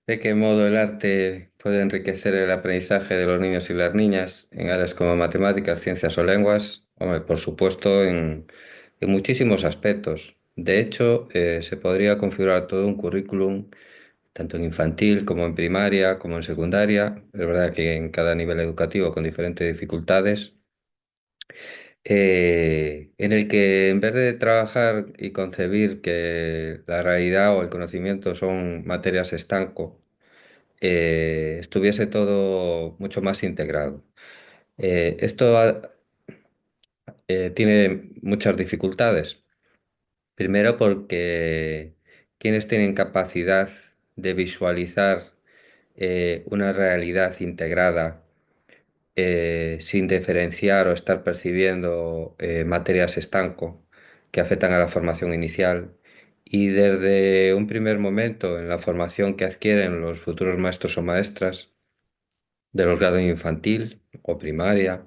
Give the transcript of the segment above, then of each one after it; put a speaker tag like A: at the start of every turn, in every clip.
A: ¿De qué modo el arte puede enriquecer el aprendizaje de los niños y las niñas en áreas como matemáticas, ciencias o lenguas? Hombre, por supuesto, en muchísimos aspectos. De hecho, se podría configurar todo un currículum, tanto en infantil como en primaria, como en secundaria. Es verdad que en cada nivel educativo con diferentes dificultades, en el que en vez de trabajar y concebir que la realidad o el conocimiento son materias estanco, estuviese todo mucho más integrado. Esto tiene muchas dificultades. Primero porque quienes tienen capacidad de visualizar una realidad integrada sin diferenciar o estar percibiendo materias estanco que afectan a la formación inicial. Y desde un primer momento en la formación que adquieren los futuros maestros o maestras, de los grados infantil o primaria,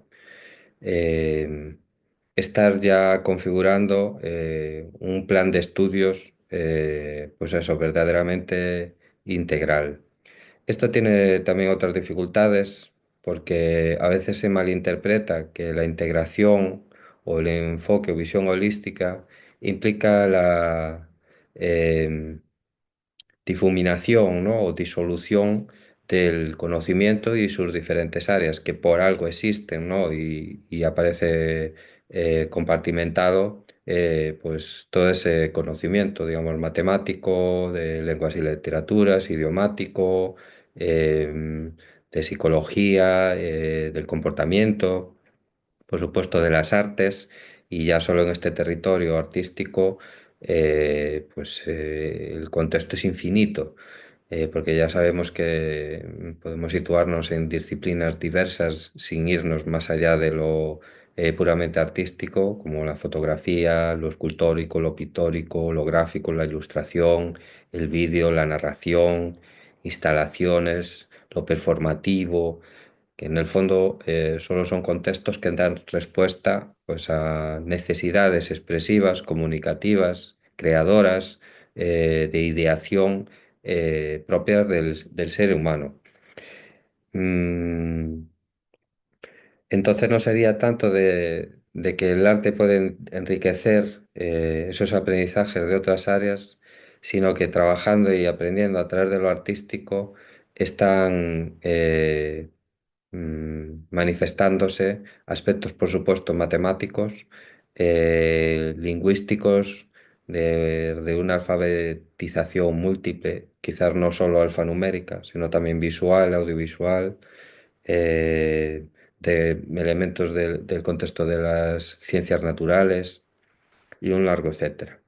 A: eh, estar ya configurando un plan de estudios, pues eso, verdaderamente integral. Esto tiene también otras dificultades porque a veces se malinterpreta que la integración o el enfoque o visión holística implica la, em, difuminación, ¿no? O disolución del conocimiento y sus diferentes áreas, que por algo existen, ¿no? Y aparece compartimentado pues todo ese conocimiento, digamos, matemático, de lenguas y literaturas, idiomático, de psicología, del comportamiento, por supuesto de las artes, y ya solo en este territorio artístico, el contexto es infinito, porque ya sabemos que podemos situarnos en disciplinas diversas sin irnos más allá de lo puramente artístico, como la fotografía, lo escultórico, lo pictórico, lo gráfico, la ilustración, el vídeo, la narración, instalaciones, lo performativo, que en el fondo solo son contextos que dan respuesta pues, a necesidades expresivas, comunicativas, creadoras, de ideación propias del ser humano. Mm, entonces no sería tanto de que el arte puede enriquecer esos aprendizajes de otras áreas, sino que trabajando y aprendiendo a través de lo artístico están manifestándose aspectos, por supuesto, matemáticos, lingüísticos, de una alfabetización múltiple, quizás no solo alfanumérica, sino también visual, audiovisual, eh, de elementos del contexto de las ciencias naturales y un largo etcétera.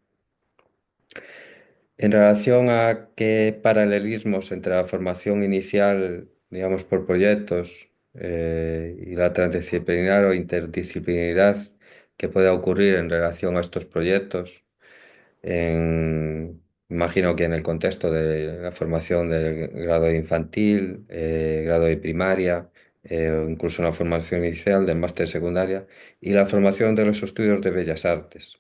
A: En relación a qué paralelismos entre la formación inicial, digamos, por proyectos, y la transdisciplinar o interdisciplinaridad que pueda ocurrir en relación a estos proyectos, imagino que en el contexto de la formación del grado infantil, grado de primaria, o incluso en la formación inicial del máster secundaria y la formación de los estudios de bellas artes.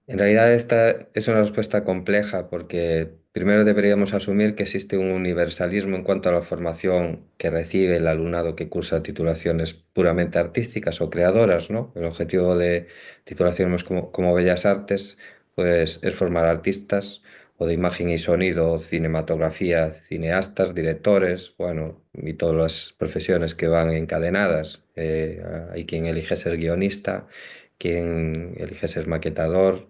A: En realidad esta es una respuesta compleja porque primero deberíamos asumir que existe un universalismo en cuanto a la formación que recibe el alumnado que cursa titulaciones puramente artísticas o creadoras, ¿no? El objetivo de titulaciones como Bellas Artes, pues, es formar artistas o de imagen y sonido, cinematografía, cineastas, directores, bueno, y todas las profesiones que van encadenadas. Hay quien elige ser guionista, quien elige ser maquetador,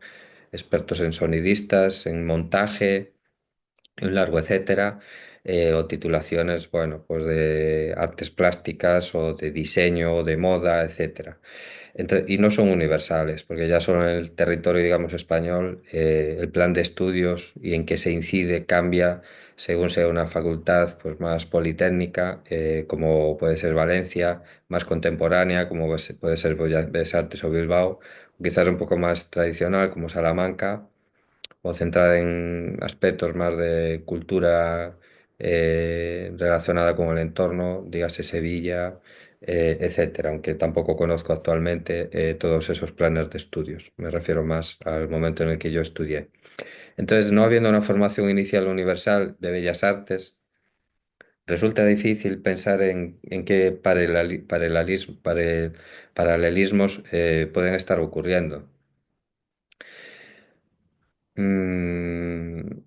A: expertos en sonidistas, en montaje, un largo etcétera, o titulaciones, bueno, pues de artes plásticas o de diseño o de moda, etcétera. Y no son universales, porque ya solo en el territorio, digamos, español, el plan de estudios y en qué se incide cambia según sea una facultad pues, más politécnica, como puede ser Valencia, más contemporánea, como puede ser Bellas Artes o Bilbao, o quizás un poco más tradicional, como Salamanca, o centrada en aspectos más de cultura relacionada con el entorno, dígase Sevilla, etcétera, aunque tampoco conozco actualmente todos esos planes de estudios. Me refiero más al momento en el que yo estudié. Entonces, no habiendo una formación inicial universal de bellas artes, resulta difícil pensar en qué paralelismos pueden estar ocurriendo. Mm,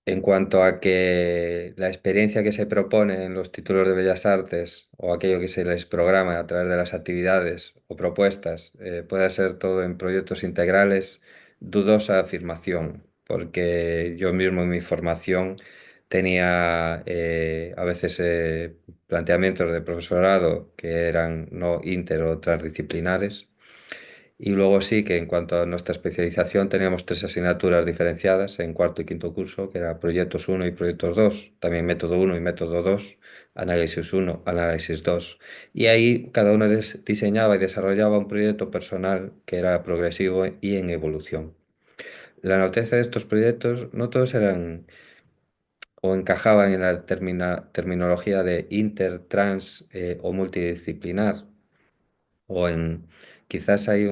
A: En cuanto a que la experiencia que se propone en los títulos de Bellas Artes o aquello que se les programa a través de las actividades o propuestas pueda ser todo en proyectos integrales, dudosa afirmación, porque yo mismo en mi formación tenía a veces planteamientos de profesorado que eran no inter o transdisciplinares y luego sí que en cuanto a nuestra especialización teníamos tres asignaturas diferenciadas en cuarto y quinto curso, que era proyectos uno y proyectos 2, también método uno y método 2, análisis uno, análisis 2. Y ahí cada uno diseñaba y desarrollaba un proyecto personal que era progresivo y en evolución. La noticia de estos proyectos no todos eran o encajaban en la terminología de inter, trans o multidisciplinar o en quizás hay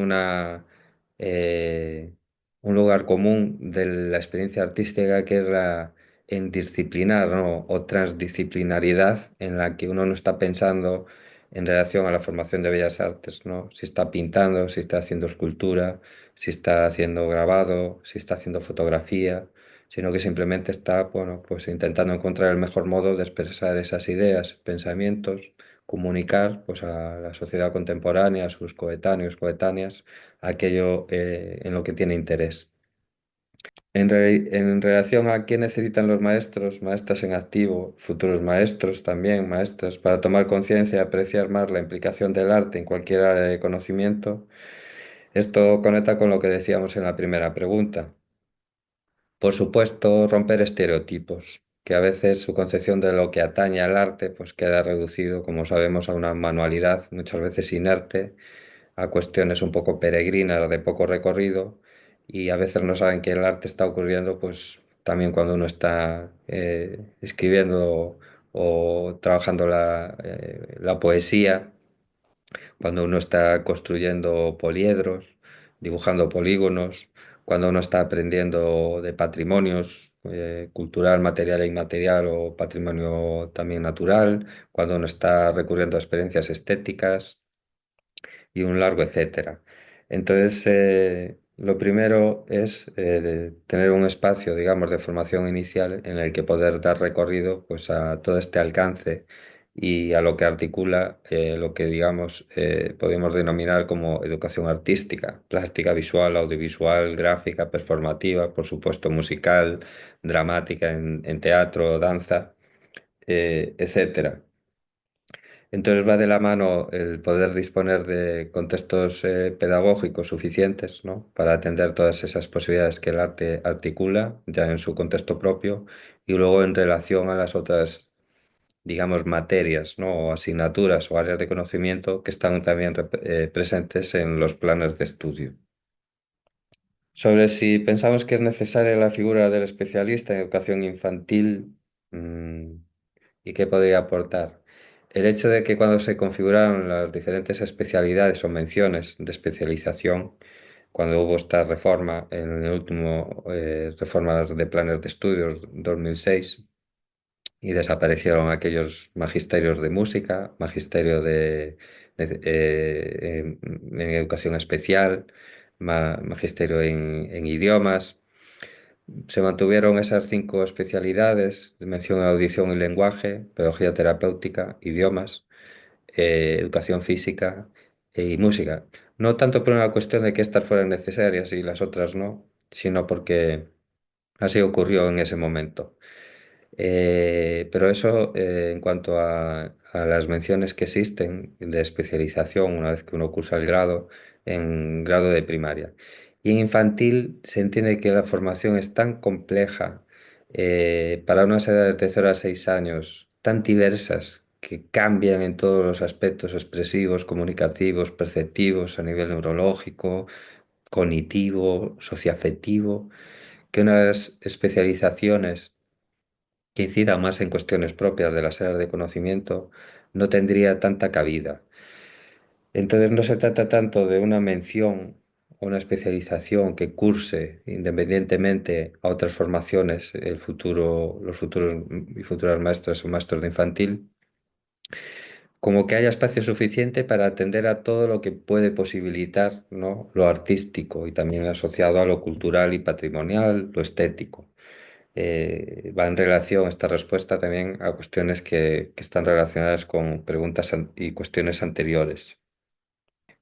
A: eh, un lugar común de la experiencia artística que es la indisciplinar, ¿no? O transdisciplinariedad en la que uno no está pensando en relación a la formación de bellas artes, ¿no? Si está pintando, si está haciendo escultura, si está haciendo grabado, si está haciendo fotografía, sino que simplemente está, bueno, pues intentando encontrar el mejor modo de expresar esas ideas, pensamientos, comunicar pues, a la sociedad contemporánea, a sus coetáneos, coetáneas, aquello en lo que tiene interés. En relación a qué necesitan los maestros, maestras en activo, futuros maestros también, maestras, para tomar conciencia y apreciar más la implicación del arte en cualquier área de conocimiento, esto conecta con lo que decíamos en la primera pregunta. Por supuesto, romper estereotipos, que a veces su concepción de lo que atañe al arte pues queda reducido, como sabemos, a una manualidad muchas veces inerte, a cuestiones un poco peregrinas de poco recorrido y a veces no saben que el arte está ocurriendo pues también cuando uno está escribiendo o trabajando la poesía, cuando uno está construyendo poliedros, dibujando polígonos, cuando uno está aprendiendo de patrimonios, cultural, material e inmaterial o patrimonio también natural, cuando uno está recurriendo a experiencias estéticas y un largo etcétera. Entonces, lo primero es tener un espacio, digamos, de formación inicial en el que poder dar recorrido pues, a todo este alcance y a lo que articula lo que, digamos, podemos denominar como educación artística, plástica, visual, audiovisual, gráfica, performativa, por supuesto, musical, dramática en teatro, danza, etcétera. Entonces va de la mano el poder disponer de contextos pedagógicos suficientes, ¿no? Para atender todas esas posibilidades que el arte articula ya en su contexto propio y luego en relación a las otras, digamos, materias, ¿no? O asignaturas o áreas de conocimiento que están también presentes en los planes de estudio. Sobre si pensamos que es necesaria la figura del especialista en educación infantil, mm, ¿y qué podría aportar? El hecho de que cuando se configuraron las diferentes especialidades o menciones de especialización, cuando hubo esta reforma en el último reforma de planes de estudios 2006 y desaparecieron aquellos magisterios de música, magisterio en educación especial, magisterio en idiomas. Se mantuvieron esas cinco especialidades, de mención a audición y lenguaje, pedagogía terapéutica, idiomas, educación física y música. No tanto por una cuestión de que estas fueran necesarias y las otras no, sino porque así ocurrió en ese momento. Pero eso en cuanto a las menciones que existen de especialización una vez que uno cursa el grado en grado de primaria. Y en infantil se entiende que la formación es tan compleja para unas edades de 0 a 6 años, tan diversas, que cambian en todos los aspectos expresivos, comunicativos, perceptivos, a nivel neurológico, cognitivo, socioafectivo, que unas especializaciones que incida más en cuestiones propias de las áreas de conocimiento, no tendría tanta cabida. Entonces no se trata tanto de una mención o una especialización que curse independientemente a otras formaciones los futuros y futuras maestras o maestros de infantil, como que haya espacio suficiente para atender a todo lo que puede posibilitar, ¿no? Lo artístico y también asociado a lo cultural y patrimonial, lo estético. Va en relación esta respuesta también a cuestiones que están relacionadas con preguntas y cuestiones anteriores.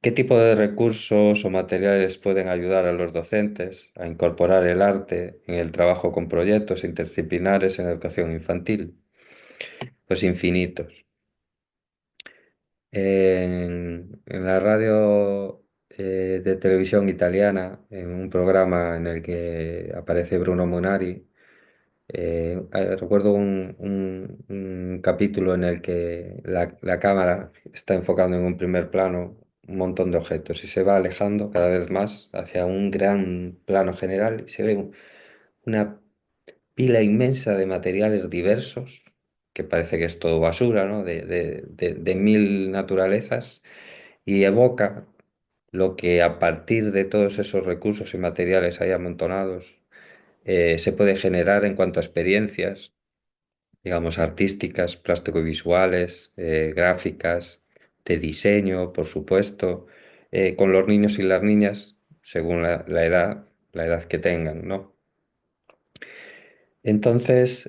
A: ¿Qué tipo de recursos o materiales pueden ayudar a los docentes a incorporar el arte en el trabajo con proyectos interdisciplinares en educación infantil? Pues infinitos. En la radio de televisión italiana, en un programa en el que aparece Bruno Munari, recuerdo un capítulo en el que la cámara está enfocando en un primer plano un montón de objetos y se va alejando cada vez más hacia un gran plano general y se ve una pila inmensa de materiales diversos, que parece que es todo basura, ¿no? De mil naturalezas y evoca lo que a partir de todos esos recursos y materiales ahí amontonados se puede generar en cuanto a experiencias, digamos, artísticas, plástico-visuales, gráficas, de diseño, por supuesto, con los niños y las niñas, según la edad que tengan, ¿no? Entonces,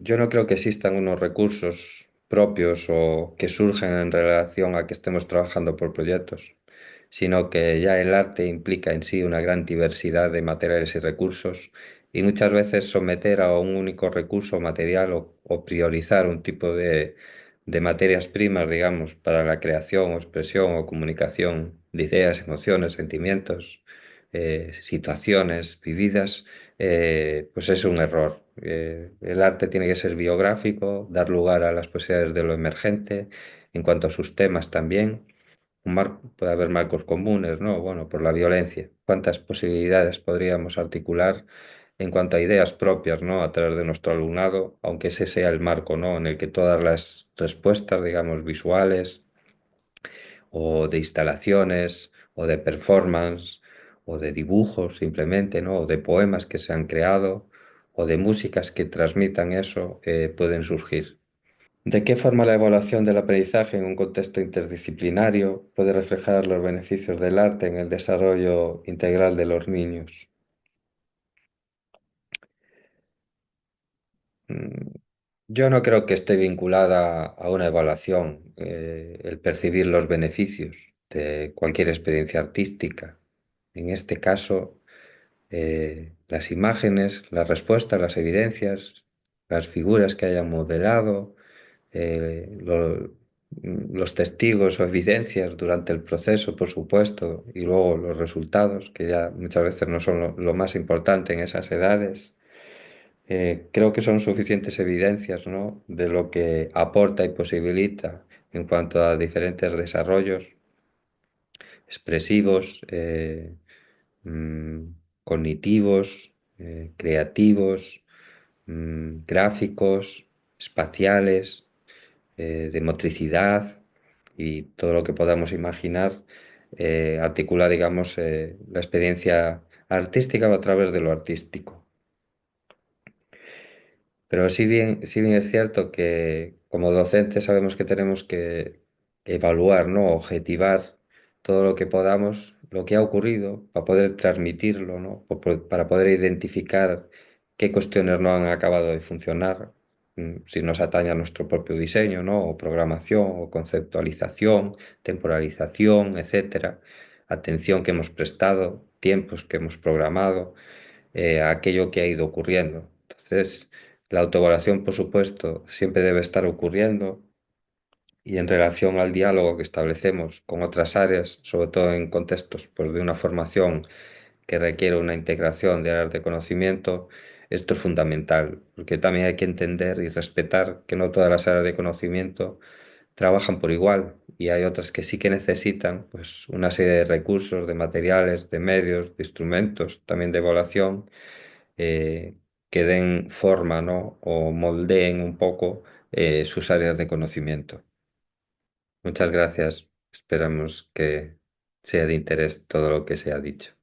A: yo no creo que existan unos recursos propios o que surjan en relación a que estemos trabajando por proyectos, sino que ya el arte implica en sí una gran diversidad de materiales y recursos y muchas veces someter a un único recurso material o priorizar un tipo de materias primas, digamos, para la creación o expresión o comunicación de ideas, emociones, sentimientos, situaciones vividas pues es un error. El arte tiene que ser biográfico, dar lugar a las posibilidades de lo emergente, en cuanto a sus temas también. Puede haber marcos comunes, ¿no? Bueno, por la violencia. ¿Cuántas posibilidades podríamos articular en cuanto a ideas propias, ¿no? A través de nuestro alumnado, aunque ese sea el marco, ¿no? En el que todas las respuestas, digamos, visuales o de instalaciones, o de performance, o de dibujos simplemente, ¿no? O de poemas que se han creado, o de músicas que transmitan eso, pueden surgir. ¿De qué forma la evaluación del aprendizaje en un contexto interdisciplinario puede reflejar los beneficios del arte en el desarrollo integral de los niños? Mm, Yo no creo que esté vinculada a una evaluación, el percibir los beneficios de cualquier experiencia artística. En este caso, las imágenes, las respuestas, las evidencias, las figuras que hayan modelado, los testigos o evidencias durante el proceso, por supuesto, y luego los resultados, que ya muchas veces no son lo más importante en esas edades. Creo que son suficientes evidencias, ¿no? De lo que aporta y posibilita en cuanto a diferentes desarrollos expresivos, mm, cognitivos, creativos, gráficos, espaciales, de motricidad y todo lo que podamos imaginar, articula, digamos, la experiencia artística a través de lo artístico. Pero si bien es cierto que como docentes sabemos que tenemos que evaluar, ¿no? Objetivar todo lo que podamos, lo que ha ocurrido, para poder transmitirlo, ¿no? Para poder identificar qué cuestiones no han acabado de funcionar, si nos atañe a nuestro propio diseño, ¿no? O programación, o conceptualización, temporalización, etcétera, atención que hemos prestado, tiempos que hemos programado a aquello que ha ido ocurriendo. Entonces, la autoevaluación, por supuesto, siempre debe estar ocurriendo y en relación al diálogo que establecemos con otras áreas, sobre todo en contextos pues, de una formación que requiere una integración de áreas de conocimiento, esto es fundamental, porque también hay que entender y respetar que no todas las áreas de conocimiento trabajan por igual y hay otras que sí que necesitan pues, una serie de recursos, de materiales, de medios, de instrumentos, también de evaluación eh, que den forma, ¿no? O moldeen un poco sus áreas de conocimiento. Muchas gracias. Esperamos que sea de interés todo lo que se ha dicho.